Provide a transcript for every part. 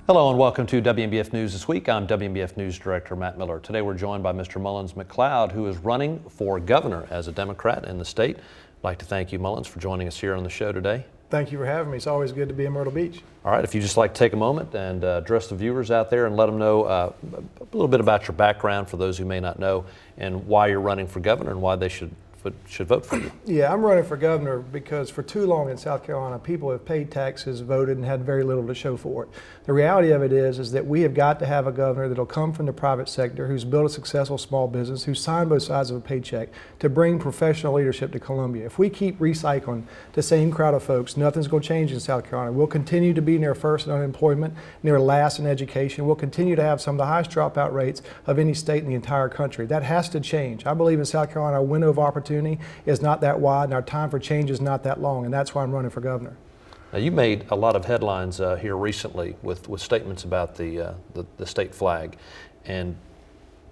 Hello and welcome to WMBF News This Week. I'm WMBF News Director Matt Miller. Today we're joined by Mr. Mullins McLeod, who is running for governor as a Democrat in the state. I'd like to thank you, Mullins, for joining us here on the show today. Thank you for having me. It's always good to be in Myrtle Beach. All right, if you'd just like to take a moment and address the viewers out there and let them know a little bit about your background for those who may not know and why you're running for governor and why they should vote for you. Yeah, I'm running for governor because for too long in South Carolina, people have paid taxes, voted, and had very little to show for it. The reality of it is that we have got to have a governor that'll come from the private sector, who's built a successful small business, who's signed both sides of a paycheck to bring professional leadership to Columbia. If we keep recycling the same crowd of folks, nothing's going to change in South Carolina. We'll continue to be near first in unemployment, near last in education. We'll continue to have some of the highest dropout rates of any state in the entire country. That has to change. I believe in South Carolina, our window of opportunity is not that wide and our time for change is not that long, and that's why I'm running for governor. Now, you made a lot of headlines here recently with statements about the state flag, and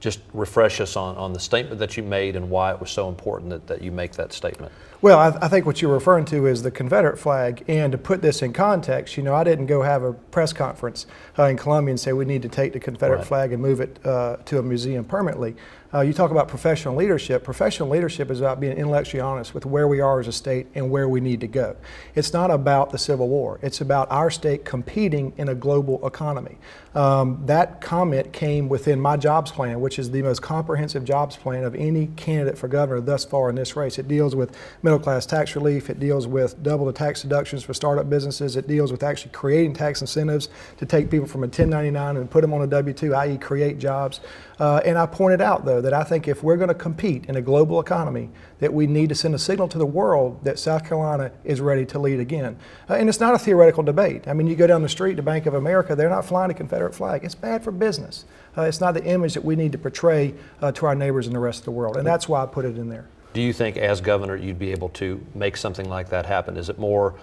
just refresh us on the statement that you made and why it was so important that you make that statement. Well, I think what you're referring to is the Confederate flag, and to put this in context, you know, I didn't go have a press conference in Columbia and say we need to take the Confederate flag and move it to a museum permanently. You talk about professional leadership. Professional leadership is about being intellectually honest with where we are as a state and where we need to go. It's not about the Civil War. It's about our state competing in a global economy. That comment came within my jobs plan, which is the most comprehensive jobs plan of any candidate for governor thus far in this race. It deals with middle-class tax relief. It deals with double the tax deductions for startup businesses. It deals with actually creating tax incentives to take people from a 1099 and put them on a W-2, i.e. create jobs. And I pointed out, though, that I think if we're going to compete in a global economy, that we need to send a signal to the world that South Carolina is ready to lead again. And it's not a theoretical debate. I mean, you go down the street to Bank of America, they're not flying a Confederate flag. It's bad for business. It's not the image that we need to portray to our neighbors and the rest of the world. And that's why I put it in there. Do you think as governor you'd be able to make something like that happen? Is it more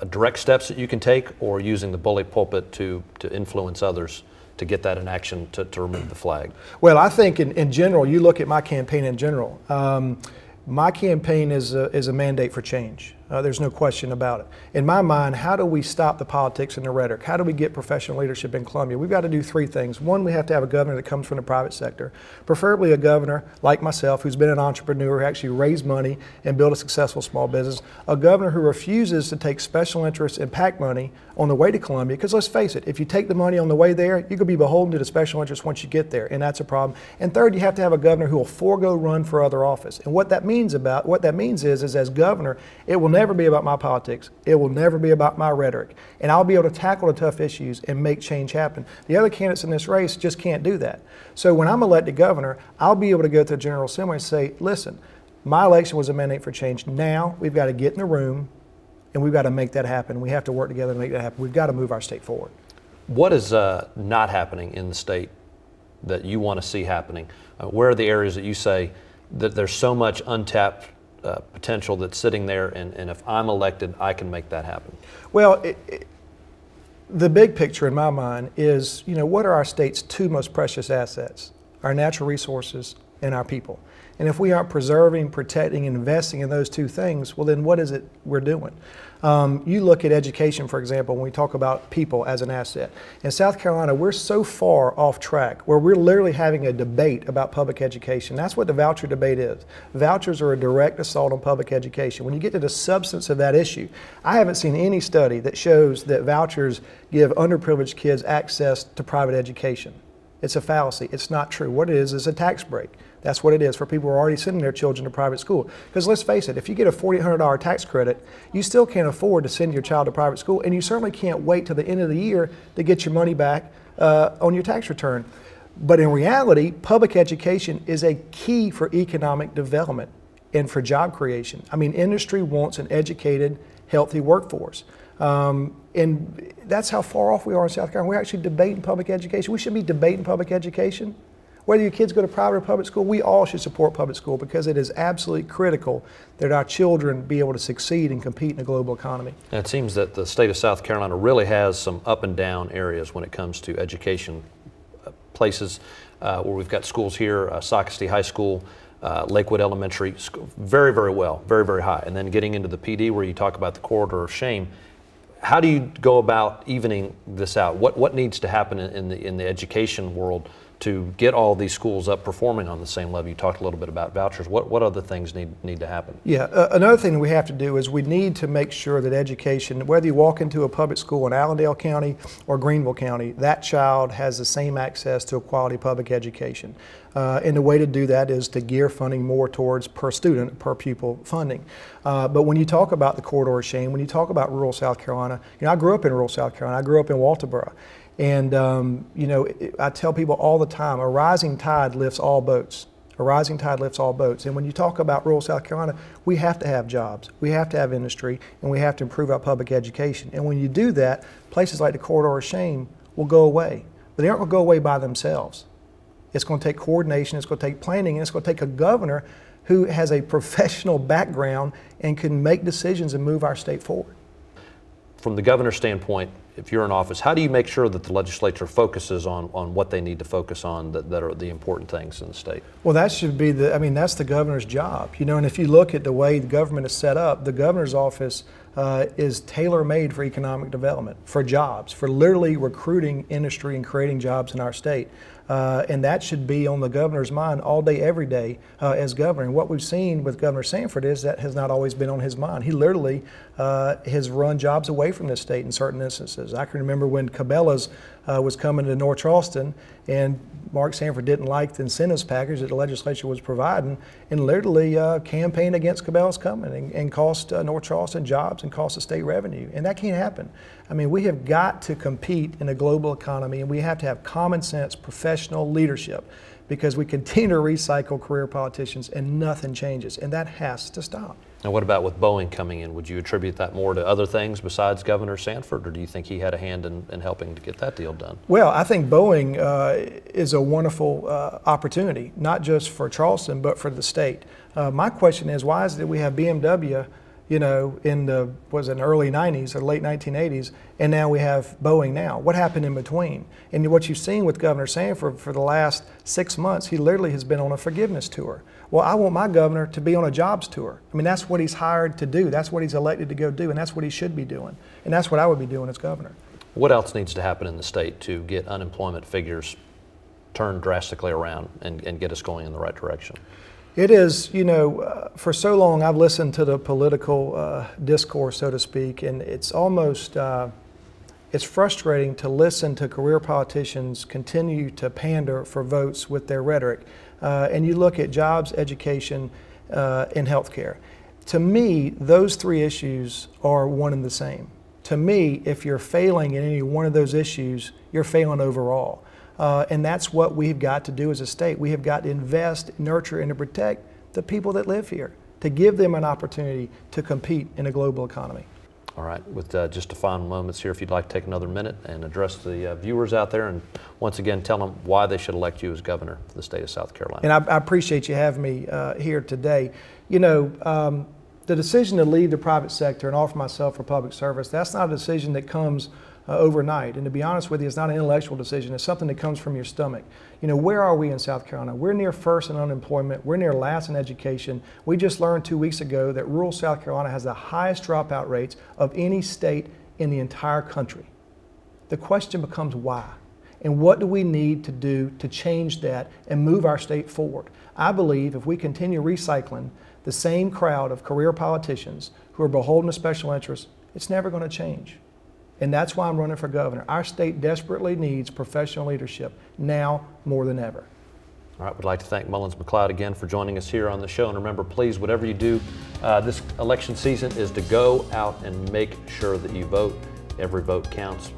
direct steps that you can take, or using the bully pulpit to influence others to get that in action to remove the flag? Well, I think in general, you look at my campaign in general, my campaign is a mandate for change. There's no question about it. In my mind, how do we stop the politics and the rhetoric? How do we get professional leadership in Columbia? We've got to do three things. One, we have to have a governor that comes from the private sector, preferably a governor like myself who's been an entrepreneur, who actually raised money and built a successful small business, a governor who refuses to take special interest in PAC money on the way to Columbia, because let's face it, if you take the money on the way there, you could be beholden to the special interest once you get there, and that's a problem. And third, you have to have a governor who will forego run for other office. And what that means is as governor, it will never be about my politics. It will never be about my rhetoric. And I'll be able to tackle the tough issues and make change happen. The other candidates in this race just can't do that. So when I'm elected governor, I'll be able to go to the General Assembly and say, listen, my election was a mandate for change. Now we've got to get in the room and we've got to make that happen. We have to work together to make that happen. We've got to move our state forward. What is not happening in the state that you want to see happening? Where are the areas that you say that there's so much untapped potential that's sitting there, and if I'm elected, I can make that happen? Well, the big picture in my mind is, you know, what are our state's two most precious assets? Our natural resources and our people. And if we aren't preserving, protecting, and investing in those two things, well, then what is it we're doing? You look at education, for example, when we talk about people as an asset. In South Carolina, we're so far off track where we're literally having a debate about public education. That's what the voucher debate is. Vouchers are a direct assault on public education. When you get to the substance of that issue, I haven't seen any study that shows that vouchers give underprivileged kids access to private education. It's a fallacy. It's not true. What it is a tax break. That's what it is for people who are already sending their children to private school. Because let's face it, if you get a $4,800 tax credit, you still can't afford to send your child to private school, and you certainly can't wait till the end of the year to get your money back on your tax return. But in reality, public education is a key for economic development and for job creation. I mean, industry wants an educated, healthy workforce. And that's how far off we are in South Carolina. We're actually debating public education. We should be debating public education. Whether your kids go to private or public school, we all should support public school because it is absolutely critical that our children be able to succeed and compete in a global economy. And it seems that the state of South Carolina really has some up and down areas when it comes to education places where we've got schools here, Socastee High School, Lakewood Elementary, very, very well, very, very high. And then getting into the PD where you talk about the corridor of shame, How do you go about evening this out? What needs to happen in the education world to get all these schools up performing on the same level? You talked a little bit about vouchers. What other things need to happen? Yeah, another thing we have to do is we need to make sure that education, whether you walk into a public school in Allendale County or Greenville County, that child has the same access to a quality public education. And the way to do that is to gear funding more towards per student, per pupil funding. But when you talk about the corridor of shame, when you talk about rural South Carolina, I grew up in rural South Carolina. I grew up in Walterboro. And, I tell people all the time, a rising tide lifts all boats. A rising tide lifts all boats. And when you talk about rural South Carolina, we have to have jobs, we have to have industry, and we have to improve our public education. And when you do that, places like the corridor of shame will go away. But they aren't going to go away by themselves. It's going to take coordination, it's going to take planning, and it's going to take a governor who has a professional background and can make decisions and move our state forward. From the governor's standpoint, if you're in office, how do you make sure that the legislature focuses on what they need to focus on that are the important things in the state? Well, that should be that's the governor's job. And if you look at the way the government is set up, the governor's office is tailor-made for economic development, for jobs, for literally recruiting industry and creating jobs in our state. And that should be on the governor's mind all day, every day as governor. And what we've seen with Governor Sanford is that has not always been on his mind. He literally has run jobs away from this state in certain instances. I can remember when Cabela's was coming to North Charleston, and Mark Sanford didn't like the incentives package that the legislature was providing, and literally campaigned against Cabela's coming and cost North Charleston jobs and cost the state revenue. And that can't happen. I mean, we have got to compete in a global economy, and we have to have common sense, professional leadership, because we continue to recycle career politicians and nothing changes, and that has to stop. And what about with Boeing coming in? Would you attribute that more to other things besides Governor Sanford, or do you think he had a hand in helping to get that deal done? Well, I think Boeing is a wonderful opportunity, not just for Charleston, but for the state. My question is, why is it that we have BMW, in the early 90s or late 1980s, and now we have Boeing now? What happened in between? And what you've seen with Governor Sanford for the last 6 months, he literally has been on a forgiveness tour. Well, I want my governor to be on a jobs tour. I mean, that's what he's hired to do. That's what he's elected to go do, and that's what he should be doing. And that's what I would be doing as governor. What else needs to happen in the state to get unemployment figures turned drastically around and get us going in the right direction? It is, for so long I've listened to the political discourse, so to speak, and it's almost, it's frustrating to listen to career politicians continue to pander for votes with their rhetoric. And you look at jobs, education, and healthcare. To me, those three issues are one and the same. To me, if you're failing in any one of those issues, you're failing overall. And that's what we've got to do as a state. We have got to invest, nurture, and to protect the people that live here, to give them an opportunity to compete in a global economy. All right, with just a final moments here, if you'd like to take another minute and address the viewers out there, and once again tell them why they should elect you as governor of the state of South Carolina. And I appreciate you having me here today. The decision to leave the private sector and offer myself for public service, that's not a decision that comes overnight. And to be honest with you, it's not an intellectual decision. It's something that comes from your stomach. Where are we in South Carolina? We're near first in unemployment. We're near last in education. We just learned 2 weeks ago that rural South Carolina has the highest dropout rates of any state in the entire country. The question becomes why? And what do we need to do to change that and move our state forward? I believe if we continue recycling the same crowd of career politicians who are beholden to special interests, it's never going to change. And that's why I'm running for governor. Our state desperately needs professional leadership now more than ever. All right, we'd like to thank Mullins McLeod again for joining us here on the show. And remember, please, whatever you do this election season is to go out and make sure that you vote. Every vote counts.